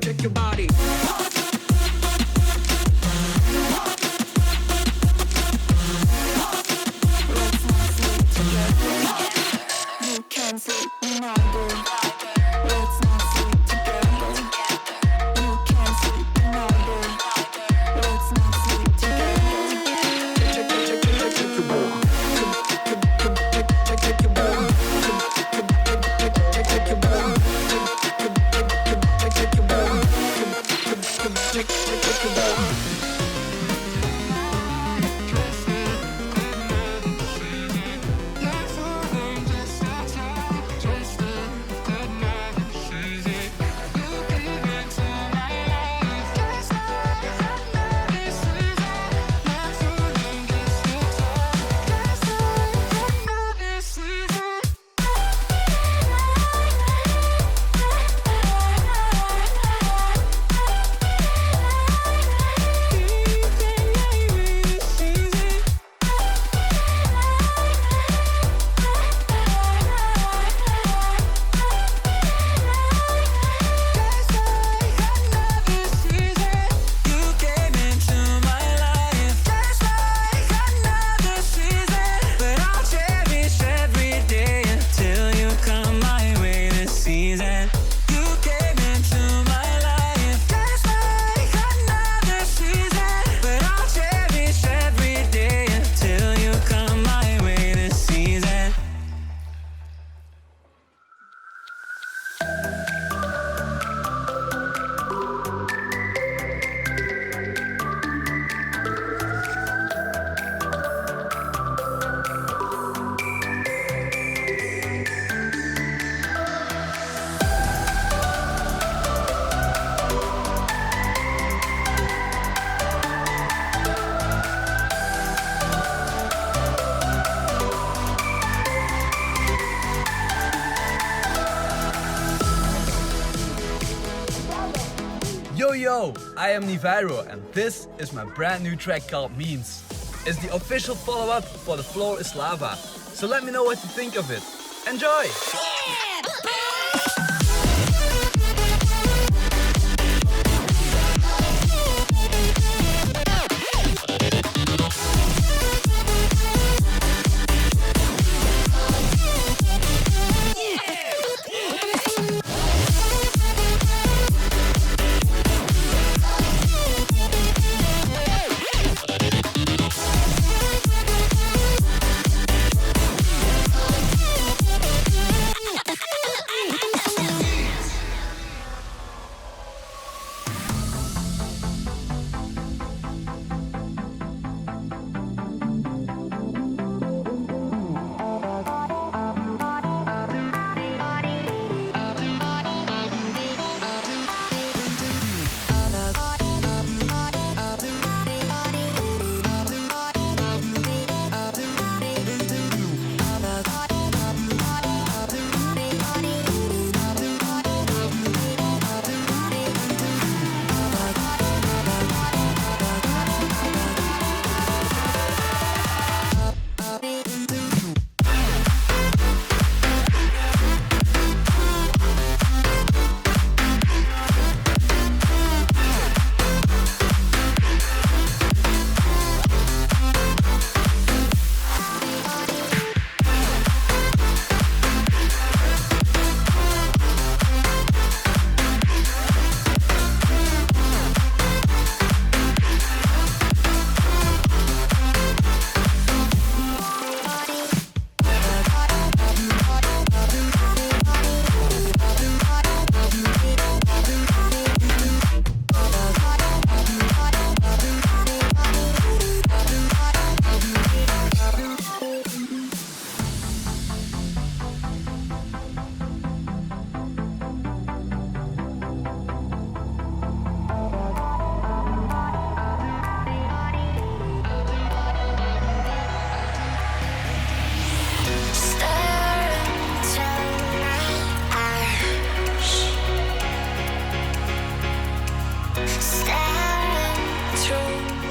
Check your body. Yo, I am nVidia and this is my brand new track called Memes. It's the official follow-up for The Floor is Lava, so let me know what you think of it. Enjoy!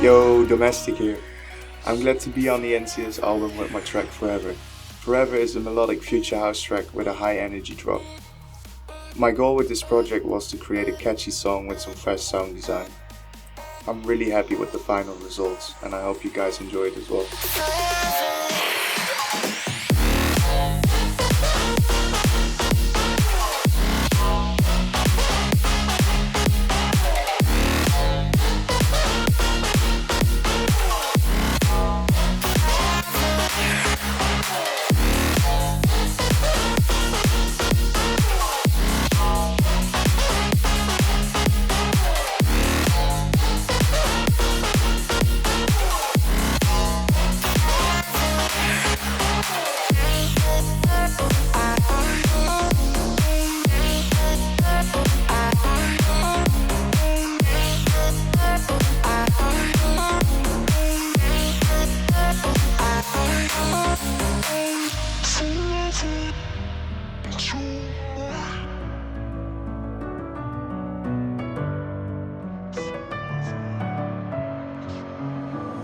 Yo, Domestic here. I'm glad to be on the NCS album with my track Forever. Forever is a melodic future house track with a high energy drop. My goal with this project was to create a catchy song with some fresh sound design. I'm really happy with the final results and I hope you guys enjoy it as well.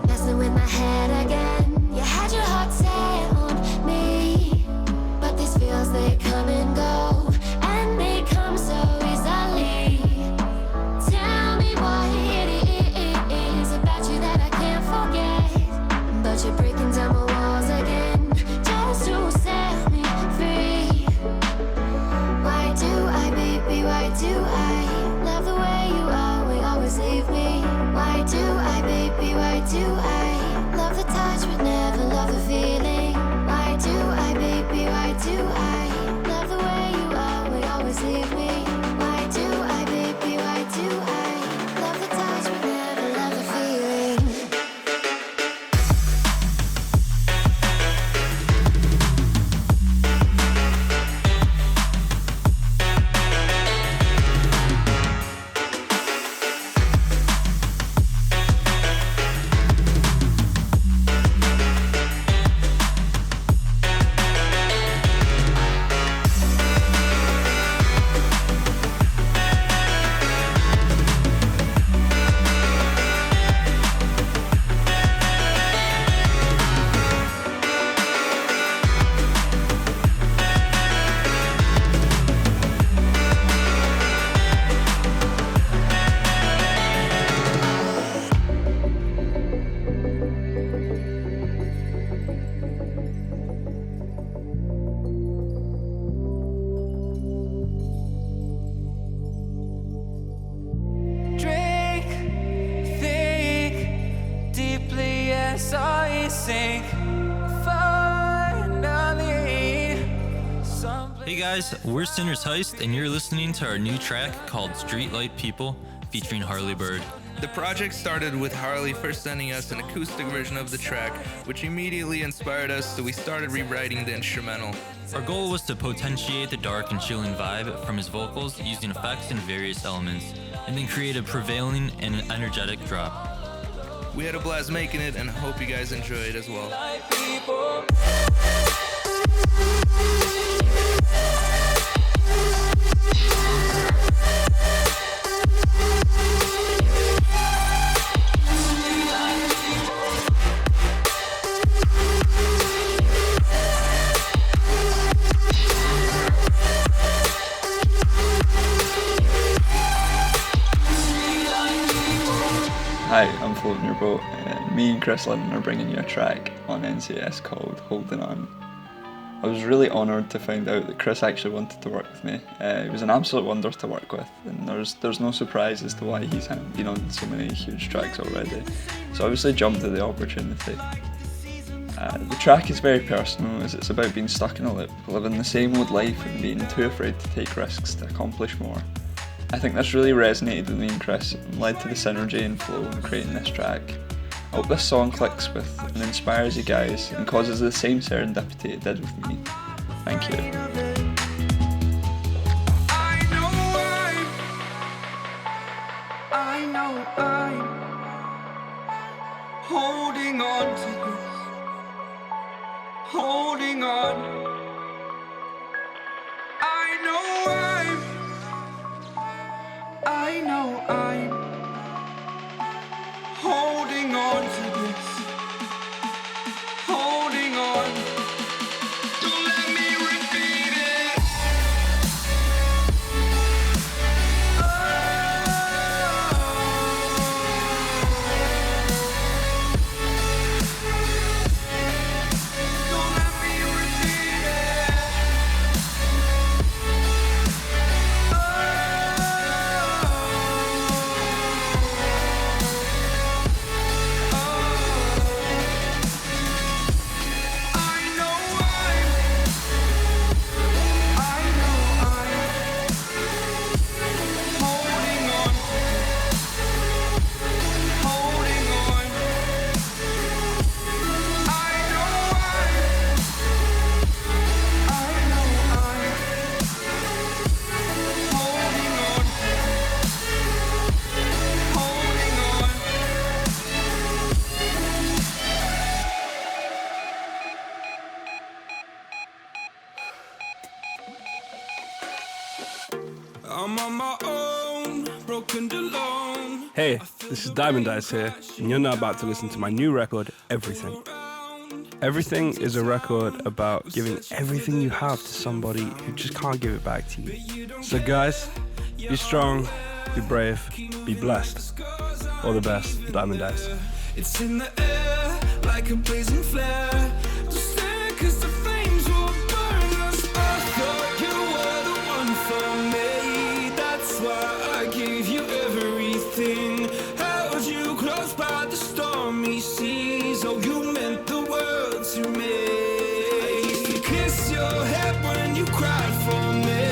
Messing with my head again. You had your heart set on me, but these feels, they come and go, and they come so easily. Tell me what it is about you that I can't forget, but you're breaking down my walls again, just to set me free. Why do I, baby, why do I love the way you are, we always leave me? Why do I, baby, why do I love the touch but never love the feeling? Why do I, baby, why do I love the way you are, we always leave me? Why do I, baby, why do I love the touch but never love the feeling? Hey guys, we're Sinner's Heist, and you're listening to our new track called Streetlight People, featuring Harley Bird. The project started with Harley first sending us an acoustic version of the track, which immediately inspired us, so we started rewriting the instrumental. Our goal was to potentiate the dark and chilling vibe from his vocals using effects and various elements, and then create a prevailing and energetic drop. We had a blast making it and hope you guys enjoy it as well. Hi, I'm Floating Your Boat. Me and Chris Lynn are bringing you a track on NCS called Holding On. I was really honoured to find out that Chris actually wanted to work with me. He was an absolute wonder to work with, and there's no surprise as to why he's been on so many huge tracks already. So obviously jumped at the opportunity. The track is very personal, as it's about being stuck in a loop, living the same old life and being too afraid to take risks to accomplish more. I think this really resonated with me and Chris and led to the synergy and flow in creating this track. I hope this song clicks with and inspires you guys and causes the same serendipity it did with me. Thank you. I know I'm holding on to this, holding on. I know I'm Hey, this is Diamond Eyes here, and you're now about to listen to my new record, Everything. Everything is a record about giving everything you have to somebody who just can't give it back to you. So guys, be strong, be brave, be blessed. All the best, Diamond Eyes. It's in the air like a blazing flare. Just stare 'cause the flames will burn us. I thought you were the one for me. That's why I gave you everything. Held you close by the stormy seas. Oh, you meant the world to me. I used to kiss your head when you cried for me.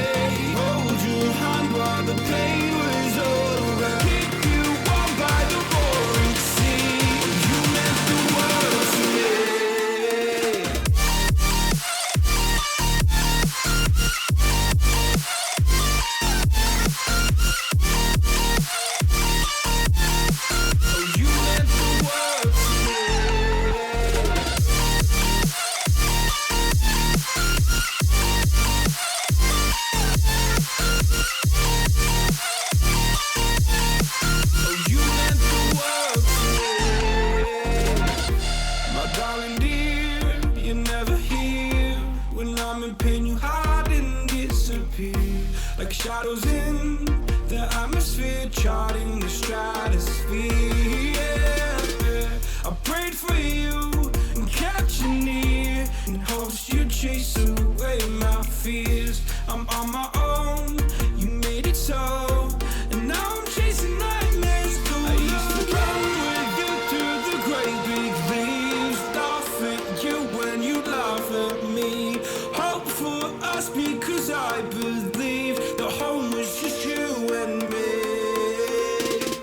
Hold your hand while the pain was over. Keep you warm by the roaring sea. You meant the world to me. Oh, you meant the world to me. Oh, you meant the world to me. My darling dear, you're never here. When I'm in pain, you hide and disappear. Like shadows in the atmosphere, charting the stratosphere. Yeah. I prayed for you and kept you near in hopes you'd chase away my fears. I'm on my own, you made it so, and now I'm chasing nightmares through. I used to run with you through the great big leaves, laugh at you when you laugh at me. Hope for us because I believe the home was just you and me.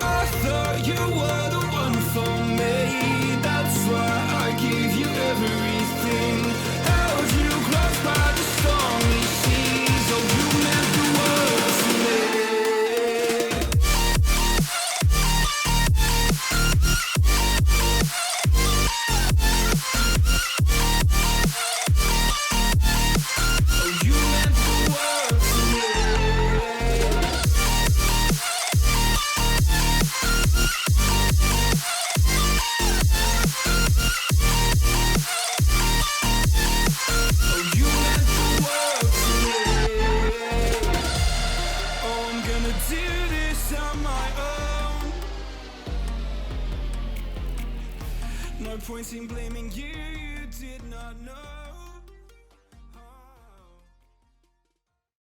I thought you were the one for me. That's why I gave you everything. Held you close by the stormy seas. Oh, you meant the world to me. Oh, you meant the world to me. Oh, you meant the world to me. Oh, I'm gonna do this on my own. No point in blaming you, you did not know.